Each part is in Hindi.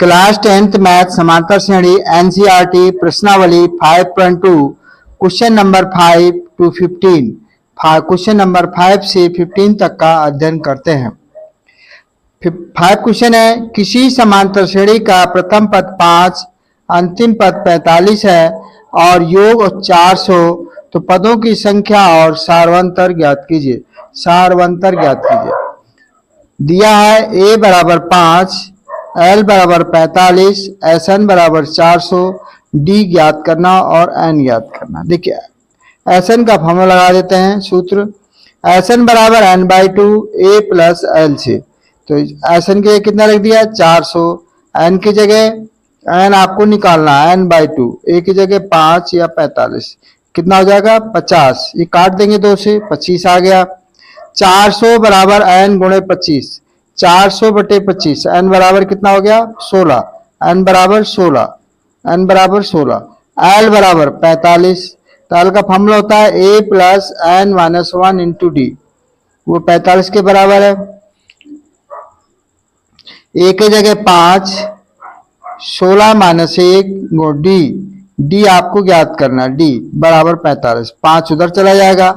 क्लास 10th मैथ समांतर श्रेणी एनसीईआरटी प्रश्नावली 5.2 question number 5 to 15 question number 5 से 15 तक का अध्ययन करते हैं। 5 क्वेश्चन है, किसी समांतर श्रेणी का प्रथम पद 5, अंतिम पद 45 है और योग 400, तो पदों की संख्या और सारवंतर ज्ञात कीजिए। सारवंतर ज्ञात कीजिए। दिया है a बराबर 5, L बराबर 45, SN बराबर 400, D ज्ञात करना और N ज्ञात करना। देखिए SN का फॉर्मूला लगा देते हैं। सूत्र SN बराबर n/2 A प्लस L से, तो SN के कितना लिख दिया 400, N की जगह N आपको निकालना है n/2, A की जगह 5 या 45, कितना हो जाएगा 50, ये काट देंगे 2 से, 25 आ गया। 400 बराबर N गुणे 25, 400 बटे 25, N बराबर कितना हो गया 16, N बराबर 16, N बराबर 16, L बराबर 45, तो L का फॉर्मूला होता है A plus N minus 1 into D, वो 45 के बराबर है। A की जगह 5, 16 माइनस 1 डी, डी आपको ज्ञात करना, डी बराबर 45, 5 उधर चला जाएगा,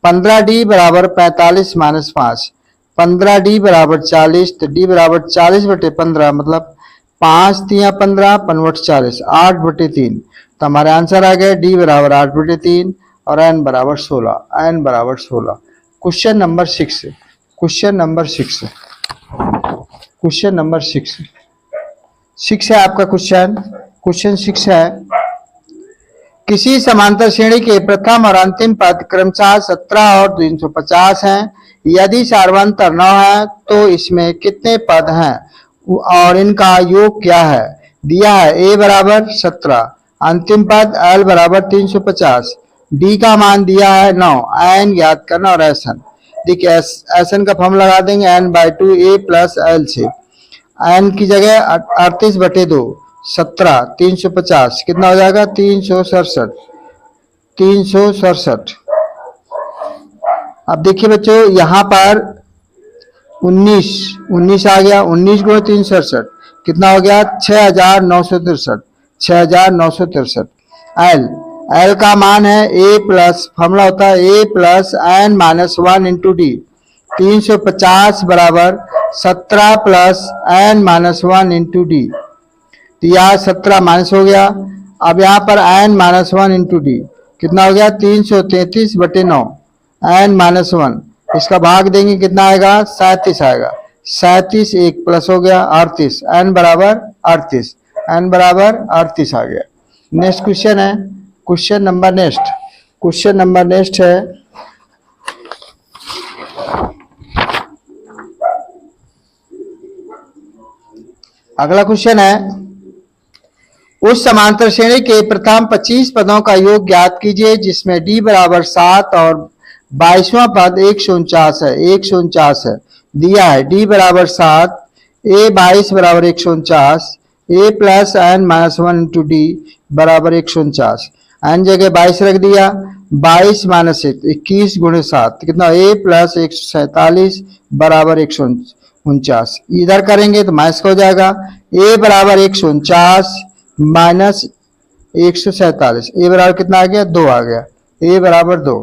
15D बराबर 45 माइनस 5, 15D बराबर 40, तो D बराबर 40 बटे 15, मतलब 5 तिया 15 पंवट 40, 8 बटे 3, तो हमारे आंसर आ गया D बराबर 8 बटे 3 और N बराबर 16, N बराबर 16। Question number 6, question number 6, question number 6 है आपका क्वेश्चन। क्वेश्चन 6 है, किसी समांतर श्रेणी के प्रथम और अंतिम पद क्रमशः 17 और 350 हैं। यदि सारवंतर 9 है तो इसमें कितने पद हैं और इनका योग क्या है। दिया है a बराबर 17, अंतिम पद l बराबर 350, d का मान दिया है 9, n याद करना और SN। देखिए SN का फॉर्मूला लगा देंगे n/2 a प्लस l से, n की जगह 38 बटे 2, 17, 350, कितना हो जाएगा 367, 367। अब देखिए बच्चों यहाँ पर 19 आ गया, 19 गुणे 367 कितना हो गया 6963, 6963। L का मान है A प्लस, फॉर्मूला होता है A plus N minus 1 into D, 350 बराबर 17 plus N minus 1 into D, तो यहाँ 17 माइनस हो गया। अब यहाँ पर N माइनस 1 इंटू डी कितना हो गया 333 बटे 9, N माइनस 1, इसका भाग देंगे कितना आएगा 37 आएगा, 37 एक प्लस हो गया 38, N बराबर 38, N बराबर 38 आ गया। नेक्स्ट क्वेश्चन है, क्वेश्चन नंबर नेक्स्ट है, अगला क्वेश्चन है, उस समांतर श्रेणी के प्रथम 25 पदों का योग ज्ञात कीजिए जिसमें D बराबर 7 और 22वां पद 149 है, 149 है। दिया है D बराबर 7, A 22 बराबर 149, A plus N minus 1 into D बराबर 149, N जगह 22 रख दिया, 22 माइनस 21 गुणे 7 कितना A प्लस 147 बराबर 149, इधर करेंगे तो माइनस हो जाएगा, A बराबर 149 माइनस 147, A बराबर कितना आ गया 2 आ गया, A बराबर 2।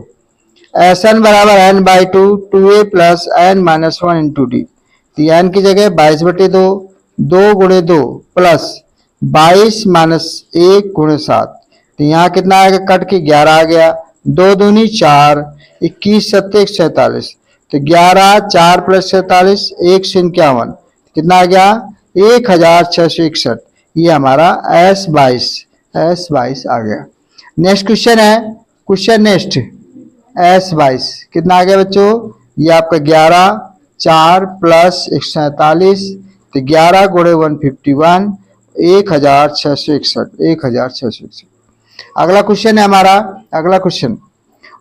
SN बराबर n/2 2A plus N minus 1 into D, तो N की जगह 22 बटे 2, 2 गुणे 2 प्लस 22 माइनस 1 गुणे 7, तो यहाँ कितना आएगा कट के 11 आ गया, 2 दूनी 4, 21 7 47, तो 11 4 प्लस 47 151, कितना आ गया 1661, ये हमारा S22 आ गया। नेक्स्ट क्वेश्चन है, क्वेश्चन नेक्स्ट S22 कितना आ गया बच्चों, ये आपका 11 4 प्लस 147, तो 11 गुणे 151, 1661, 1661। अगला क्वेश्चन है हमारा, अगला क्वेश्चन,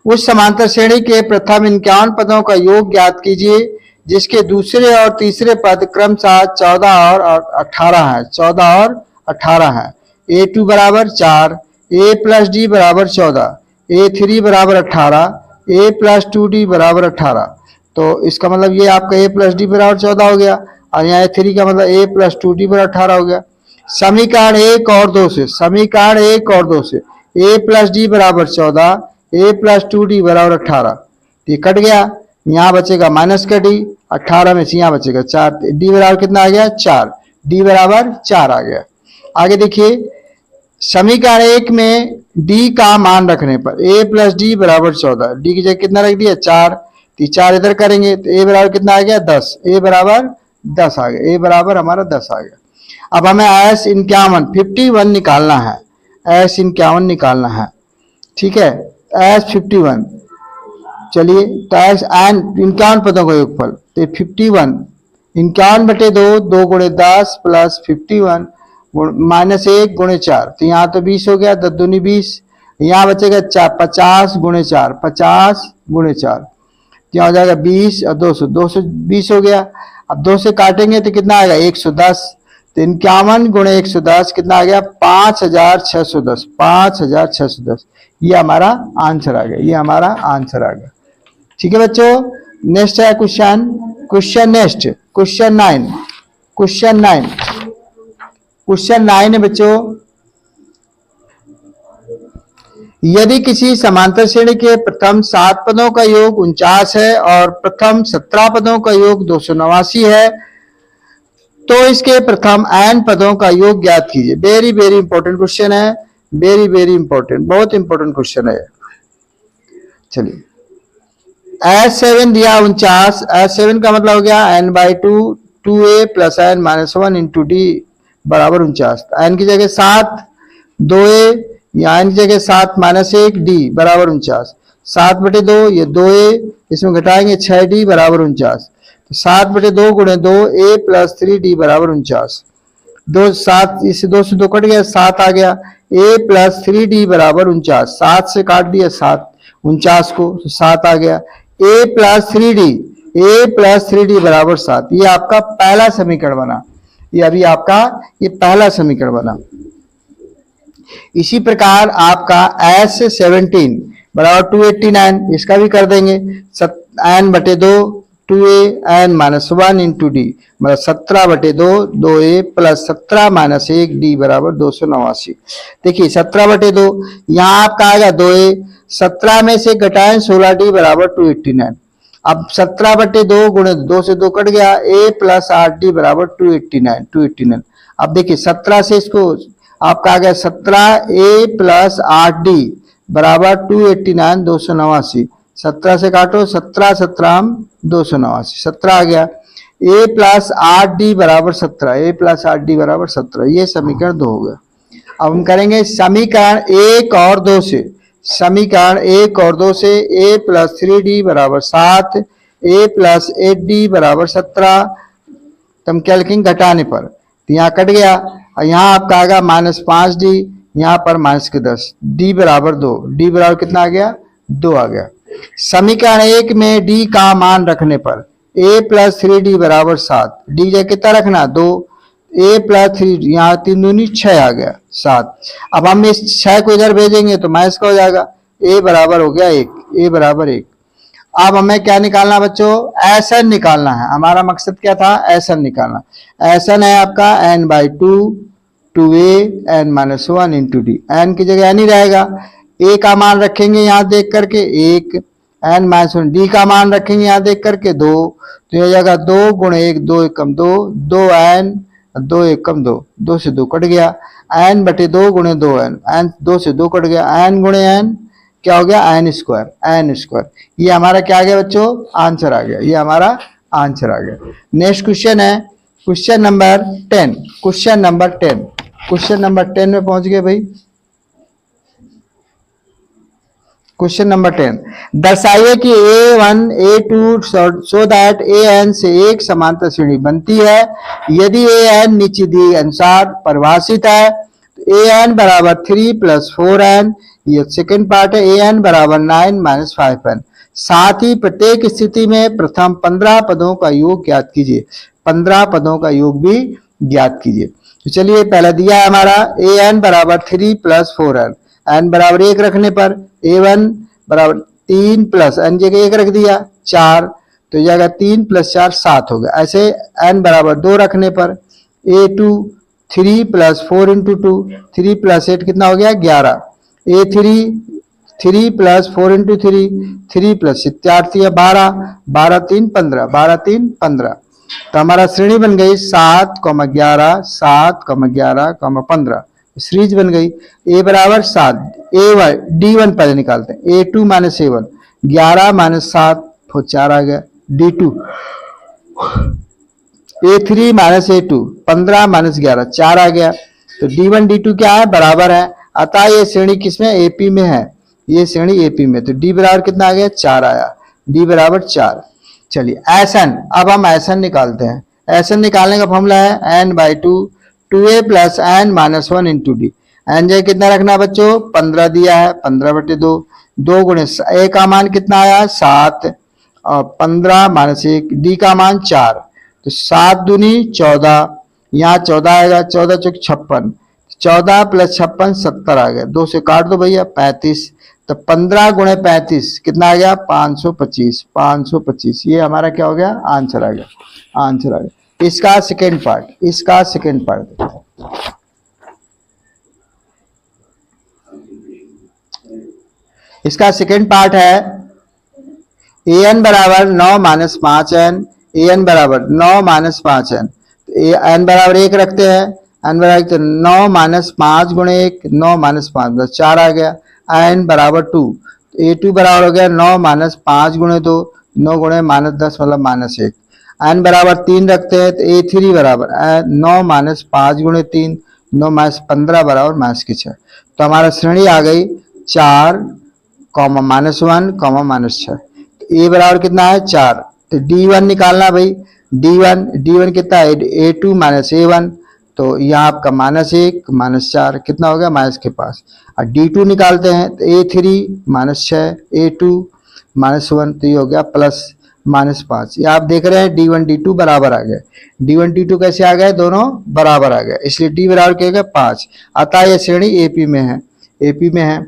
उस समांतर श्रेणी के प्रथम 51 पदों का योग ज्ञात कीजिए जिसके दूसरे और तीसरे पद क्रमशः 14 और 18 है, 14 और 18 है। A2 बराबर 4, A प्लस डी बराबर 14, A3 बराबर 18, A प्लस 2D बराबर 18, तो इसका मतलब ये आपका a प्लस डी बराबर 14 हो गया, और यहाँ थ्री का मतलब a प्लस टू डी बराबर 18 हो गया। समीकरण एक और दो से, समीकरण एक और दो से a प्लस डी बराबर 14, a प्लस टू डी बराबर 18, ये कट गया, यहाँ बचेगा माइनस का डी, 18 में से यहाँ बचेगा 4, डी बराबर कितना आ गया 4, डी बराबर 4 आ गया। आगे देखिए समीकरण एक में डी का मान रखने पर a प्लस डी बराबर 14, डी की जगह कितना रख दिया 4, तो 4 इधर करेंगे तो a बराबर कितना आ गया 10, a बराबर 10 आ गया, a बराबर हमारा 10 आ गया। अब हमें एस 51 निकालना है, एस 51 निकालना है, ठीक है, एस 51। चलिए तो एस एन 51 पदों का योगफल, तो 51 51/2, 2 गुणे 10 प्लस 51 माइनस 1 गुणे 4, तो यहाँ तो 20 हो गया, 10 दूनी 20, यहाँ बचेगा 50 गुणे 4, 50 गुणे 4, यहाँ हो जाएगा 20 और 200, 220 हो गया। अब 2 से काटेंगे तो कितना आएगा 110, तो 51 गुणे 110 कितना आ गया 5610, 5610, ये हमारा आंसर आ गया, ये हमारा आंसर आ गया। ठीक है बच्चों, नेक्स्ट है क्वेश्चन नेक्स्ट क्वेश्चन 9, क्वेश्चन 9 है बच्चों, यदि किसी समांतर श्रेणी के प्रथम 7 पदों का योग 49 है और प्रथम 17 पदों का योग 289 है, तो इसके प्रथम n पदों का योग ज्ञात कीजिए। वेरी वेरी इंपॉर्टेंट क्वेश्चन है, वेरी वेरी इंपॉर्टेंट, बहुत इंपॉर्टेंट क्वेश्चन है। चलिए S7 दिया 49, S7 का मतलब हो गया n/2 2a plus n minus 1 into D बराबर 49, n की जगह 7 2a, या n की जगह 7 माइनस 1 डी बराबर 49, 7/2 ये 2a, इसमें घटाएंगे 6d बराबर 49, तो 7/2 गुणे 2 a प्लस 3d बराबर 49, 2 7 इससे 2 से 2 कट गया, 7 आ गया, a प्लस 3d बराबर 49, 7 से काट दिया 7 49 को, तो 7 आ गया, a प्लस 3d बराबर 7, ये आपका पहला समीकरण बना, ये अभी आपका ये पहला समीकरण बना। इसी प्रकार आपका S17 बराबर 289, इसका भी कर देंगे, n/2 2a n minus 1 into D मतलब 17/2 2a प्लस 17 माइनस 1 डी बराबर 289। देखिए 17/2 यहाँ आपका आएगा 2a, 17 में से घटाएं 16d बराबर 289, अब 17/2 गुणे 2 से 2 कट गया, a प्लस 8d बराबर 289। अब देखिए 17 से इसको आपका आ गया 17a प्लस 8d बराबर 289 289, 17 से काटो, 17 17 289, 17 आ गया, a प्लस 8d बराबर 17, a प्लस 8d बराबर 17, ये समीकरण 2 हो गया। अब हम करेंगे समीकरण 1 और 2 से, समीकरण 1 और 2 से a प्लस 3d बराबर 7, a प्लस 8d बराबर 17, तम क्या लिखेंगे घटाने पर, तो यहाँ कट गया, और यहाँ आपका आएगा माइनस 5d, यहाँ पर माइनस के 10, d बराबर 2, d बराबर कितना आ गया 2 आ गया। समीकरण 1 में d का मान रखने पर a प्लस 3d बराबर 7, d जगह कितना रखना 2, a प्लस 3, यहाँ 3 दूनी 6 आ गया 7, अब हम इस 6 को इधर भेजेंगे तो माइनस का हो जाएगा, a बराबर हो गया 1, a बराबर 1। अब हमें क्या निकालना बच्चों, SN निकालना है, हमारा मकसद क्या था SN निकालना, SN है आपका n/2 2a n minus 1 into D, n की जगह n ही रहेगा, a का मान रखेंगे यहाँ देख करके 1, n माइनस 1, d का मान रखेंगे यहाँ देख करके 2, तो ये हो जाएगा 2 गुणे 1 2 एकम 2, 2n 2 एकम 2, 2 से 2 कट गया, n/2 गुणे 2n, n 2 से 2 कट गया, n गुणे n क्या हो गया n स्क्वायर, ये हमारा क्या आ गया बच्चों आंसर आ गया, ये हमारा आंसर आ गया। नेक्स्ट क्वेश्चन है क्वेश्चन नंबर 10, क्वेश्चन नंबर 10 में पहुंच गए भाई। क्वेश्चन नंबर 10, दर्शाइए कि a1 a2 so that an से एक समांतर श्रेणी बनती है, यदि an नीचे दिए अनुसार परिभाषित है, तो an बराबर 3 प्लस 4n, ये सेकेंड पार्ट है, an बराबर 9 माइनस 5n, साथ ही प्रत्येक स्थिति में प्रथम 15 पदों का योग ज्ञात कीजिए, 15 पदों का योग भी ज्ञात कीजिए। तो चलिए पहला दिया है हमारा an बराबर 3 प्लस 4n, n बराबर 1 रखने पर a1 बराबर 3 प्लस n जगह 1 रख दिया 4 तो ये जाएगा 3 + 4 7 हो गया। ऐसे n बराबर 2 रखने पर a2 3 + 4 × 2 3 + 8 कितना हो गया 11, a3 3 + 4 × 3 3 + 7 12 12 3 15 12 3 15। तो हमारा श्रेणी बन गई 7, 11 7, 11, 15 सीरीज बन गई। a बराबर 7, a1 d1 पहले निकालते हैं, a2 - a1 11 - 7 4 आ गया, d2 a3 - a2 15 - 11 4 आ गया। तो d1 d2 क्या है बराबर है, अतः ये श्रेणी किसमें AP में है, ये श्रेणी AP में। तो d बराबर कितना आ गया 4 आया, d बराबर 4। चलिए Sn, अब हम Sn निकालते हैं। Sn निकालने का फॉर्मूला है n/2 2a + n - 1 × d। n जो कितना रखना है बच्चों 15 दिया है, 15/2 2 गुणे a का मान कितना आया 7 और 15 - 1 d का मान 4, तो 7 दूनी 14, यहाँ 14 आएगा, 14 × 4 = 56, 14 + 56 70 आ गया, 2 से काट दो भैया 35, तो 15 × 35 कितना आ गया 525, 525 ये हमारा क्या हो गया आंसर आ गया, आंसर आ गया। इसका सेकेंड पार्ट, इसका सेकेंड पार्ट इसका सेकेंड पार्ट है an बराबर 9 - 5n, an बराबर 9 - 5n, n बराबर 1 रखते हैं, n बराबर 9 - 5 × 1 9 - 5 बस 4 आ गया, n बराबर 2, a2 बराबर हो गया 9 - 5 × 2 9 × -10 मतलब -1, n बराबर 3 रखते हैं, तो a3 बराबर 9 - 5 × 3 9 - 15 बराबर -6। तो हमारा श्रेणी आ गई 4, -1, -6। ए बराबर कितना है 4, तो d1 निकालना भाई, d1 कितना है a2 - a1, तो यहाँ आपका -1 -4 कितना हो गया माइनस के पास, और d2 निकालते हैं तो a3 -6 a2 -1, तो ये हो गया +5। ये आप देख रहे हैं d1 d2 बराबर आ गए, d1 d2 कैसे आ गए दोनों बराबर आ गए, इसलिए d बराबर क्या हो गया 5, अतः ये श्रेणी AP में है, AP में है।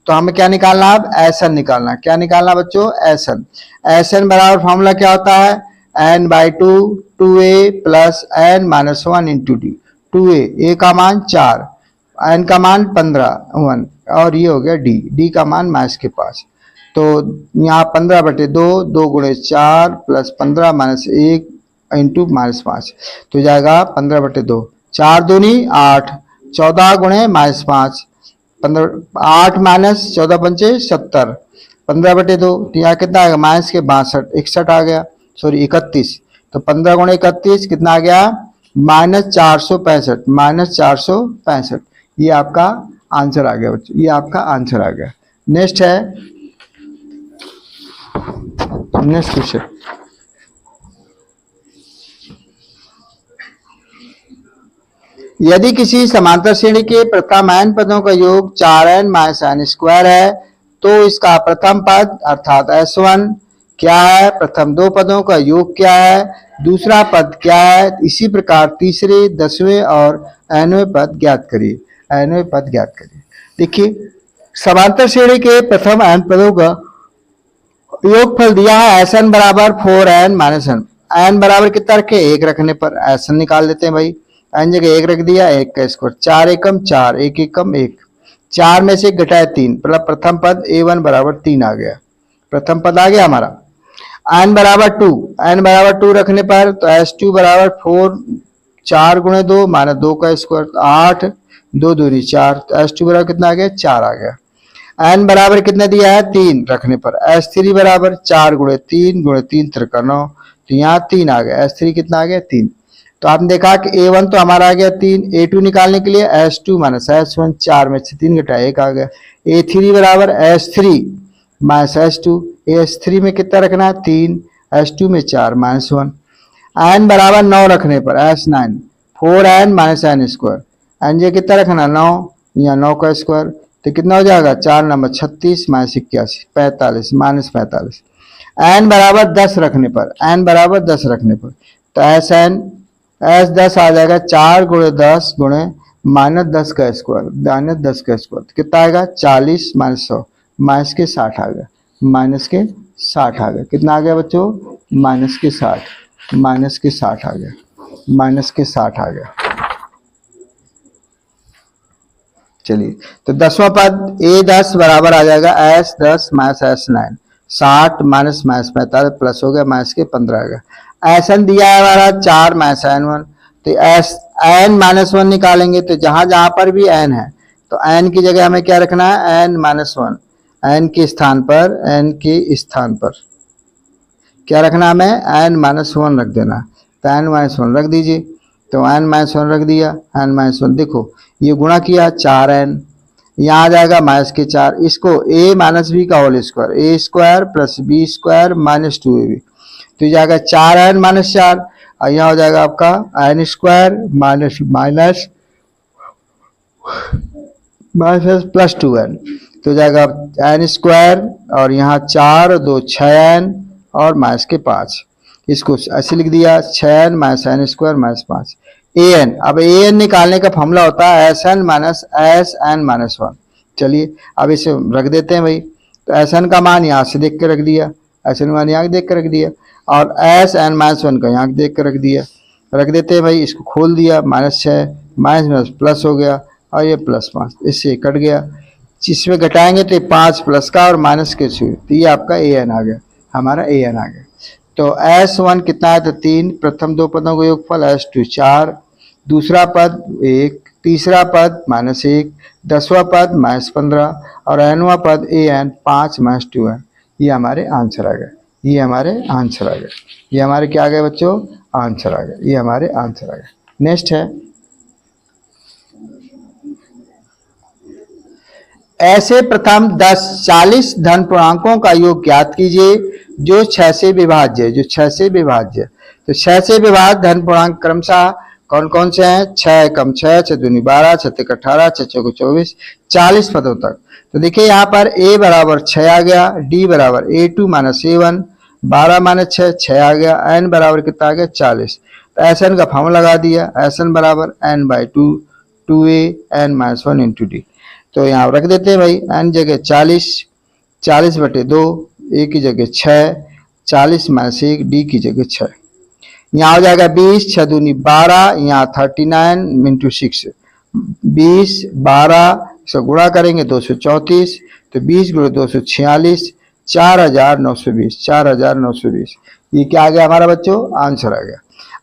तो हमें क्या निकालना है अब Sn निकालना, क्या निकालना बच्चों Sn बराबर फॉर्मूला क्या होता है n/2 2a + n - 1 × d, 2a a का मान 4 n का मान 15 1 और ये हो गया d का मान माइनस के पास, तो यहाँ 15/2 2 × 4 + 15 - 1 × -5, तो जाएगा 15/2 4 दूनी 8 14 × -5 15 8 - 14 पंचे 70 15/2, तो यहाँ कितना आ गया माइनस के 62 61 आ गया, सॉरी 31, तो 15 × 31 कितना आ गया -465 -465, ये आपका आंसर आ गया बच्चों, ये आपका आंसर आ गया। नेक्स्ट है, नेक्स्ट क्वेश्चन, यदि किसी समांतर श्रेणी के प्रथम n पदों का योग 4n - n² है तो इसका प्रथम पद अर्थात S1 क्या है, प्रथम 2 पदों का योग क्या है, दूसरा पद क्या है, इसी प्रकार तीसरे 10वें और nवें पद ज्ञात करिए, nवें पद ज्ञात करिए। देखिए समांतर श्रेणी के प्रथम n पदों का योगफल दिया है Sn बराबर 4n - n, n बराबर कितना रखे 1 रखने पर Sn निकाल देते हैं भाई, n जगह 1 रख दिया 1 का स्क्वायर 4 एकम 4 1 एकम 1, 4 में से घटाए 3 मतलब प्रथम पद a1 बराबर 3 आ गया, प्रथम पद आ गया हमारा। n बराबर 2, n बराबर 2 रखने पर तो S2 बराबर 4 4 × 2 - 2 का स्क्वायर 8 2 दूनी 4, तो S2 बराबर कितना आ गया 4 आ गया। n बराबर कितना दिया है 3 रखने पर S3 बराबर 4 × 3 × 3 × 9, तो यहाँ 3 आ गया, S3 कितना आ गया 3। तो आपने देखा कि a1 तो हमारा आ गया 3, a2 निकालने के लिए S2 - S1 4 में से 3 घटाया 1 आ गया, a3 बराबर S3 - S2, S3 में कितना रखना है 3, S2 में 4 -1, n बराबर 9 रखने पर S9 4n - n², n जे कितना रखना 9 या 9 का स्क्वायर, तो कितना हो जाएगा 4 9 36 - 81 45 -45, n बराबर 10 रखने पर, n बराबर 10 रखने पर तो S10 आ जाएगा 4 × 10 × -10 का स्क्वायर -10 का स्क्वायर, तो कितना आएगा 40 - 100 -60 आ गया, -60 आ गया, कितना आ गया बच्चों माइनस के 60, माइनस के 60 आ गया, माइनस के 60 आ गया। चलिए, तो 10वां पद A10 बराबर आ जाएगा S10 minus S9, 60 minus minus 45 plus हो गया माइनस के 15 आ गया। Sn दिया है हमारा 4 माइनस N1, तो n माइनस 1 निकालेंगे, तो जहां जहां पर भी n है तो n की जगह हमें क्या रखना है, n माइनस 1, n के स्थान पर, n के स्थान पर क्या रखना हमें, n माइनस 1 रख देना। तो n माइनस 1 रख दीजिए, तो n माइनस 1 रख दिया, n माइनस 1 देखो ये गुणा किया 4n, यहाँ आ जाएगा माइनस के 4, इसको a माइनस बी का whole square, a square plus b square minus 2ab, तो जाएगा 4n माइनस 4, और यहाँ हो जाएगा आपका n square minus minus minus plus 2n, तो जाएगा n स्क्वायर और यहाँ 4 2 6n और माइनस के 5, इसको ऐसे लिख दिया 6n minus n square minus 5 an। अब an निकालने का फॉर्मूला होता है Sn माइनस Sn माइनस 1। चलिए अब इसे रख देते हैं भाई, तो Sn का मान यहाँ से देख के रख दिया, Sn मान यहाँ देख के रख दिया, और Sn माइनस 1 का यहाँ देख के रख दिया, रख देते हैं भाई, इसको खोल दिया, माइनस 6 माइनस माइनस प्लस हो गया, और ये प्लस 5 इससे कट गया, इसमें घटाएंगे तो 5 प्लस का और माइनस के छू, तो ये आपका an आ गया, हमारा an आ गया। तो S1 कितना है, तो 3, प्रथम दो पदों का योगफल S2 4, दूसरा पद 1, तीसरा पद माइनस 1, 10वां पद माइनस 15 और nवां पद an 5 माइनस 2n। ये हमारे आंसर आ गए, ये हमारे आंसर आ गए, ये हमारे क्या आ गए बच्चों, आंसर आ गए, ये हमारे आंसर आ गए। नेक्स्ट है, ऐसे प्रथम 10 40 धन पूर्णांकों का योग ज्ञात कीजिए जो 6 से विभाज्य है, जो 6 से विभाज्य है। तो 6 से विभाज्य धन पूर्णांक क्रमशः कौन कौन से हैं, 6 कम 6, 6 दूनी 12, 6 तिक 18, 6 चौको 24, 40 पदों तक। तो देखिए यहाँ पर a बराबर 6 आ गया, d बराबर a2 माइनस a1, 12 माइनस 6 6 आ गया, n बराबर कितना आ गया 40। तो Sn का फॉर्मूला लगा दिया, Sn बराबर n by 2 2a n minus 1 into D. तो यहाँ रख देते हैं भाई, n जगह 40, 40 बटे 2, a की जगह 6, 40 माइनस 1, d की जगह 6, यहाँ हो जाएगा 20, 6 दूनी 12, यहाँ 39 इंटू 6, 20 12 से गुणा करेंगे 234, तो 20 गुणे 246, 4920, 4920, ये क्या आ गया हमारा बच्चों, आंसर आ गया।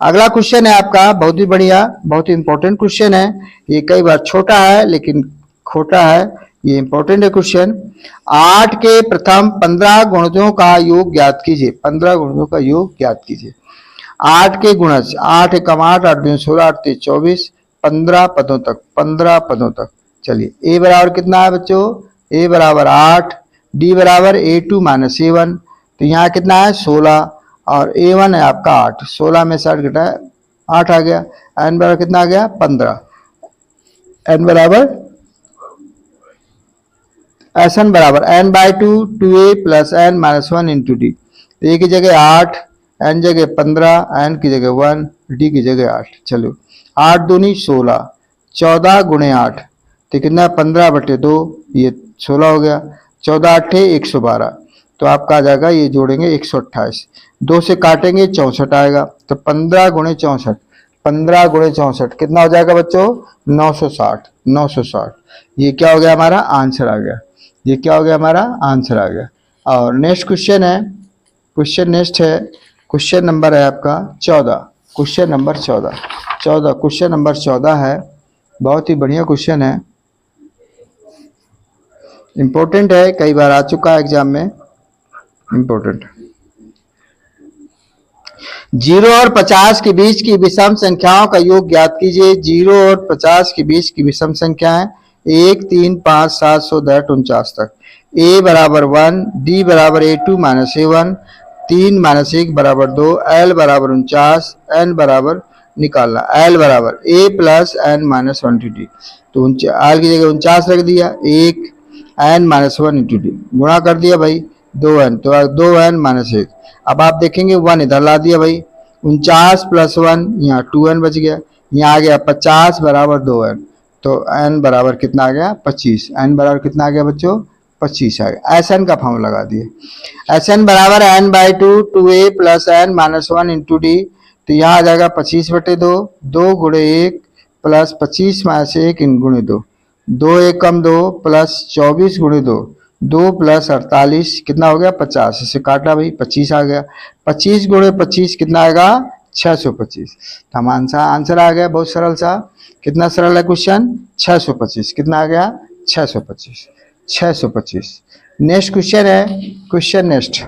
अगला क्वेश्चन है आपका, बहुत ही बढ़िया, बहुत ही इंपॉर्टेंट क्वेश्चन है, ये कई बार छोटा है लेकिन खोटा है, ये इंपॉर्टेंट है क्वेश्चन। 8 के प्रथम 15 गुणजों का योग ज्ञात कीजिए, 15 गुणजों का योग ज्ञात कीजिए। 8 के गुणज, 8 एकम 8, 8 दूनी 16, 8 तीन 24, 15 पदों तक, 15 पदों तक। चलिए a बराबर कितना है बच्चों, a बराबर 8, d बराबर a2 माइनस a1, तो यहाँ कितना है 16 और a1 है आपका 8, 16 में 60 घटाया 8 आ गया, n बराबर कितना आ गया 15, n बराबर Sn बराबर n by 2 2a plus n minus 1 into D. a की जगह 8, n जगह 15, n की जगह 1, d की जगह 8। चलो 8 दूनी 16, 14 गुणे 8, तो कितना 15 बटे 2, ये 16 हो गया, 14 8 112, तो आपका आ जाएगा, ये जोड़ेंगे 128, 2 से काटेंगे 64 आएगा, तो 15 गुणे 64, 15 गुणे 64 कितना हो जाएगा बच्चों, 960, 960, ये क्या हो गया हमारा आंसर आ गया, ये क्या हो गया हमारा आंसर आ गया। और नेक्स्ट क्वेश्चन है, क्वेश्चन नेक्स्ट है, क्वेश्चन नंबर है आपका 14, क्वेश्चन नंबर 14, क्वेश्चन नंबर 14 है, बहुत ही बढ़िया क्वेश्चन है, इंपॉर्टेंट है, कई बार आ चुका है एग्जाम में, इंपॉर्टेंट। 0 और 50 के बीच की विषम संख्याओं का योग ज्ञात कीजिए। 0 और 50 के बीच की विषम संख्याएं 1 3 5 7 100 49 तक। a बराबर 1, d बराबर a2 माइनस a1, 3 माइनस 1 बराबर 2, l बराबर 49, n बराबर निकालना, l बराबर a plus n minus 1 D, तो l की जगह 49 रख दिया, 1 n माइनस 1 इंटू डी, गुणा कर दिया भाई 2n, तो 2n माइनस 1, अब आप देखेंगे 1 इधर ला दिया भाई, 49 प्लस 1 यहाँ 2n बच गया, यहाँ आ गया 50 बराबर 2n, तो n बराबर कितना आ गया 25, n बराबर कितना आ गया बच्चों 25 आ गया। एस एन का फॉर्म लगा दिए, एस एन बराबर N by two A plus N minus 1 into D. तो यहाँ आ जाएगा 25/2, 2 गुणे 1 प्लस 25 माइनस 1 इन गुणे 2, 2 1 कम 2 प्लस 24 गुणे 2, 2 प्लस 48 कितना हो गया 50। इसे काटा भाई 25 आ गया। 25 गुणे 25 कितना आएगा 625। तो हम आंसर आ गया बहुत सरल सा। कितना सरल है क्वेश्चन, 625 कितना आ गया 625, 625। नेक्स्ट क्वेश्चन है, क्वेश्चन नेक्स्ट।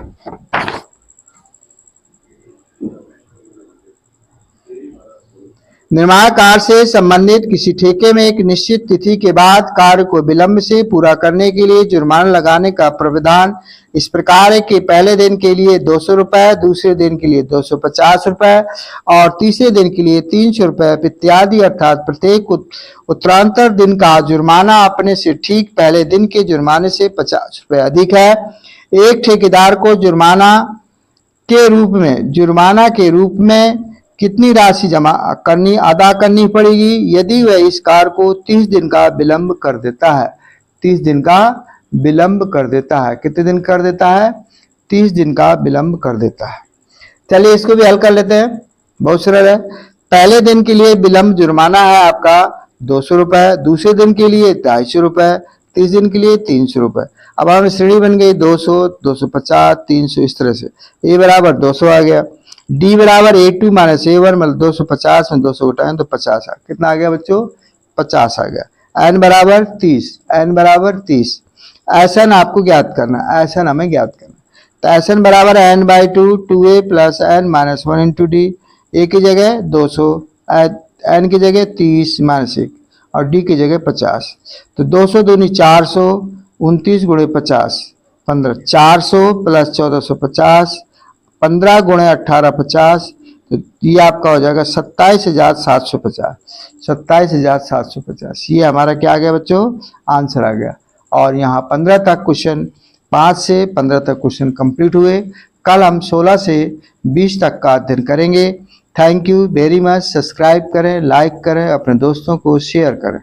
निर्माण कार्य से संबंधित किसी ठेके में एक निश्चित तिथि के बाद कार्य को विलंब से पूरा करने के लिए जुर्माना लगाने का प्रावधान इस प्रकार है कि पहले दिन के लिए 200 रुपए, दूसरे दिन के लिए 250 रुपए और तीसरे दिन के लिए 300 रुपए इत्यादि, अर्थात प्रत्येक उत्तरांतर दिन का जुर्माना अपने से ठीक पहले दिन के जुर्माने से 50 रुपए अधिक है। एक ठेकेदार को जुर्माना के रूप में कितनी राशि अदा करनी पड़ेगी यदि वह इस कार्य को 30 दिन का विलंब कर देता है। 30 दिन का विलंब कर देता है। कितने दिन कर देता है, 30 दिन का विलंब कर देता है। चलिए इसको भी हल कर लेते हैं, बहुत सरल है। पहले दिन के लिए विलंब जुर्माना है आपका 200 रुपए, दूसरे दिन के लिए 250 रुपए, तीसरे दिन के लिए 300 रुपए। अब हमारी श्रेणी बन गई 200, 250, 300 इस तरह से। ए बराबर 200 आ गया। डी बराबर A2 माइनस A1 मतलब 250 में 200 घटाएं तो 50 आ। कितना आ गया बच्चों, 50 आ गया। एन बराबर 30, एन बराबर 30। एसन आपको ज्ञात करना, एसन हमें ज्ञात करना। तो एसन बराबर N by two A plus N minus 1 into d. A की जगह 200, एन की जगह 30 माइनस 1 और डी की जगह 50। तो 200 दूनी 400, 29 गुणे 50 15, 400 प्लस 1450, 15 गुणे 18 50। तो ये आपका हो जाएगा 27,750, 27,750। ये हमारा क्या आ गया बच्चों, आंसर आ गया। और यहाँ 15 तक क्वेश्चन, 5 से 15 तक क्वेश्चन कंप्लीट हुए। कल हम 16 से 20 तक का अध्ययन करेंगे। Thank you very much. Subscribe करें, लाइक करें, अपने दोस्तों को शेयर करें।